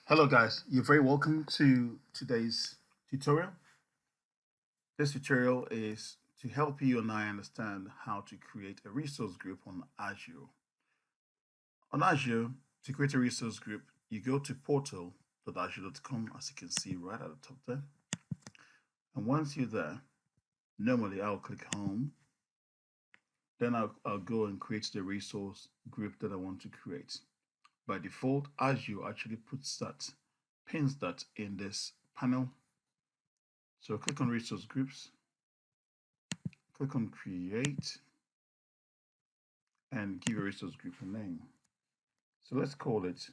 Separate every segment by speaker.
Speaker 1: Hello guys, you're very welcome to today's tutorial. This tutorial is to help you and I understand how to create a resource group on Azure. On Azure, to create a resource group, you go to portal.azure.com, as you can see right at the top there. And once you're there, normally I'll click home. Then I'll go and create the resource group that I want to create. By default, Azure actually pins that in this panel. So click on resource groups, click on create, and give your resource group a name. So let's call it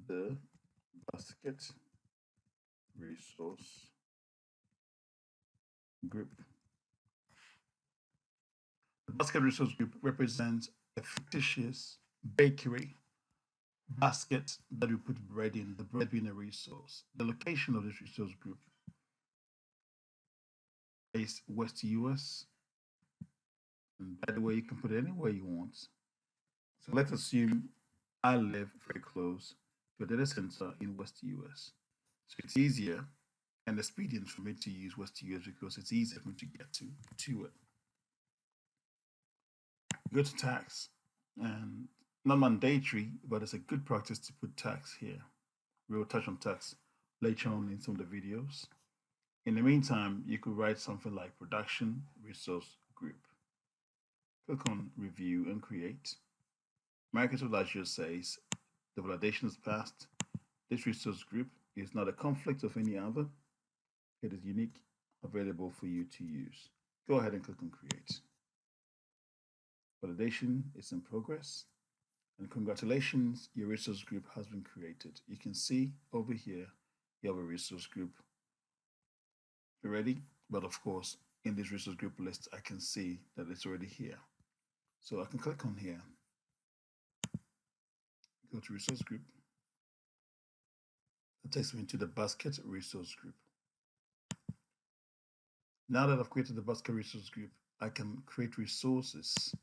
Speaker 1: the basket resource group. The basket resource group represents a fictitious bakery basket that we put bread in, the bread being a resource. The location of this resource group is West US. And by the way, you can put it anywhere you want. So let's assume I live very close to a data center in West US. So it's easier and expedient for me to use West US because it's easier for me to get to it. Go to tags, and not mandatory, but it's a good practice to put tags here. We will touch on tags later on in some of the videos. In the meantime, you could write something like production resource group. Click on review and create. Microsoft Azure says the validation is passed. This resource group is not a conflict of any other. It is unique, available for you to use. Go ahead and click on create. Validation is in progress. And congratulations, your resource group has been created. You can see over here, you have a resource group already. But of course, in this resource group list, I can see that it's already here. So I can click on here, go to resource group. It takes me to the basket resource group. Now that I've created the basket resource group, I can create resources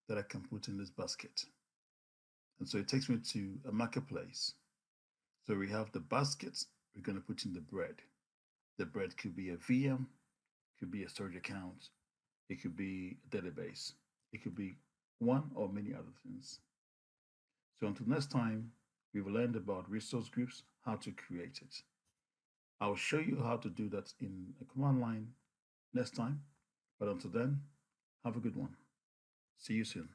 Speaker 1: that I can put in this basket. And so it takes me to a marketplace. So we have the baskets, we're going to put in the bread. The bread could be a VM, could be a storage account, it could be a database, it could be one or many other things. So until next time, we've learned about resource groups, how to create it. I'll show you how to do that in a command line next time. But until then, have a good one. See you soon.